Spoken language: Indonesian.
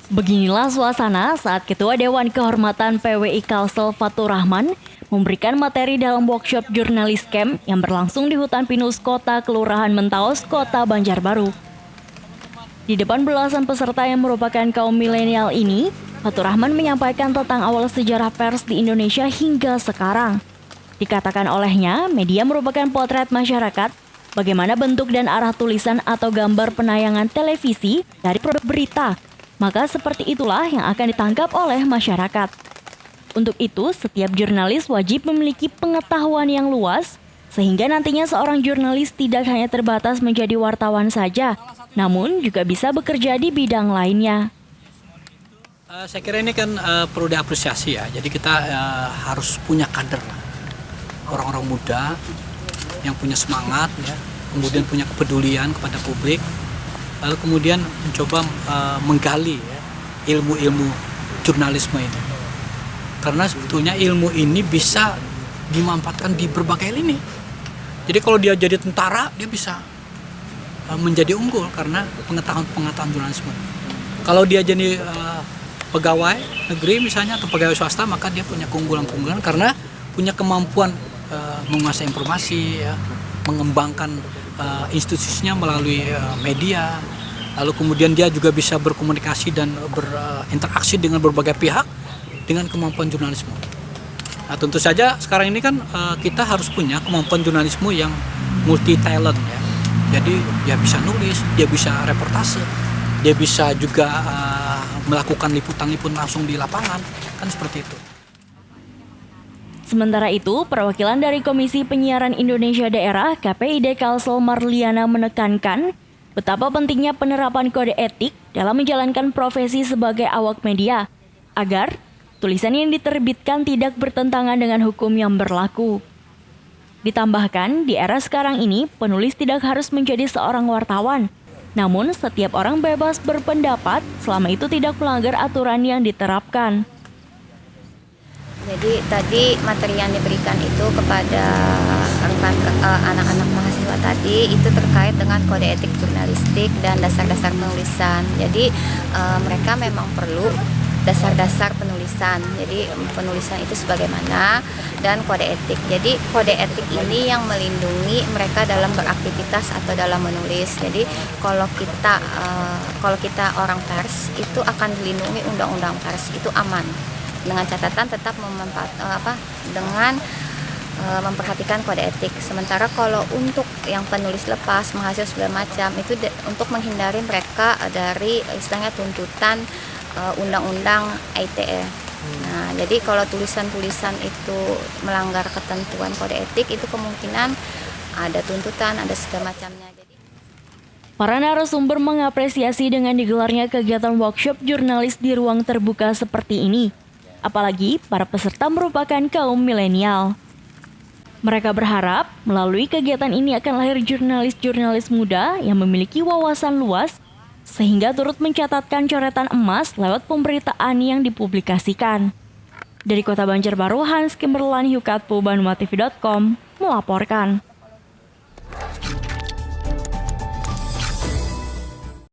Beginilah suasana saat Ketua Dewan Kehormatan PWI Kalsel Fatur Rahman memberikan materi dalam workshop jurnalis camp yang berlangsung di Hutan Pinus Kota Kelurahan Mentaos, Kota Banjarbaru. Di depan belasan peserta yang merupakan kaum milenial ini, Fatur Rahman menyampaikan tentang awal sejarah pers di Indonesia hingga sekarang. Dikatakan olehnya, media merupakan potret masyarakat, bagaimana bentuk dan arah tulisan atau gambar penayangan televisi dari produk berita. Maka seperti itulah yang akan ditangkap oleh masyarakat. Untuk itu, setiap jurnalis wajib memiliki pengetahuan yang luas, sehingga nantinya seorang jurnalis tidak hanya terbatas menjadi wartawan saja, namun juga bisa bekerja di bidang lainnya. Saya kira ini kan perlu diapresiasi ya, jadi kita harus punya kader, orang-orang muda yang punya semangat, ya, kemudian punya kepedulian kepada publik, lalu kemudian mencoba menggali ya, ilmu-ilmu jurnalisme ini. Karena sebetulnya ilmu ini bisa dimanfaatkan di berbagai lini. Jadi kalau dia jadi tentara, dia bisa menjadi unggul karena pengetahuan jurnalisme. Kalau dia jadi pegawai negeri misalnya atau pegawai swasta, maka dia punya keunggulan-keunggulan karena punya kemampuan menguasai informasi, ya, mengembangkan institusinya melalui media, lalu kemudian dia juga bisa berkomunikasi dan berinteraksi dengan berbagai pihak dengan kemampuan jurnalisme. Nah, tentu saja sekarang ini kan kita harus punya kemampuan jurnalisme yang multi talent ya. Jadi dia bisa nulis, dia bisa reportase, dia bisa juga melakukan liputan-liputan langsung di lapangan, kan seperti itu. Sementara itu, perwakilan dari Komisi Penyiaran Indonesia Daerah KPID Kalsel Marliana menekankan betapa pentingnya penerapan kode etik dalam menjalankan profesi sebagai awak media, agar tulisan yang diterbitkan tidak bertentangan dengan hukum yang berlaku. Ditambahkan, di era sekarang ini, penulis tidak harus menjadi seorang wartawan, namun setiap orang bebas berpendapat selama itu tidak melanggar aturan yang diterapkan. Jadi tadi materi yang diberikan itu kepada anak-anak mahasiswa tadi itu terkait dengan kode etik jurnalistik dan dasar-dasar penulisan. Jadi mereka memang perlu dasar-dasar penulisan. Jadi penulisan itu sebagaimana dan kode etik. Jadi kode etik ini yang melindungi mereka dalam beraktivitas atau dalam menulis. Jadi kalau kita orang pers itu akan dilindungi undang-undang pers, itu aman. Dengan catatan tetap memperhatikan kode etik. Sementara kalau untuk yang penulis lepas, mahasiswa segala macam itu untuk menghindari mereka dari istilahnya tuntutan undang-undang ITE. Nah, jadi kalau tulisan-tulisan itu melanggar ketentuan kode etik itu kemungkinan ada tuntutan, ada segala macamnya. Para narasumber mengapresiasi dengan digelarnya kegiatan workshop jurnalis di ruang terbuka seperti ini. Apalagi para peserta merupakan kaum milenial. Mereka berharap melalui kegiatan ini akan lahir jurnalis-jurnalis muda yang memiliki wawasan luas sehingga turut mencatatkan coretan emas lewat pemberitaan yang dipublikasikan. Dari Kota Banjarbaru, Hans Kimberlan Yukatpo, BanumaTV.com melaporkan.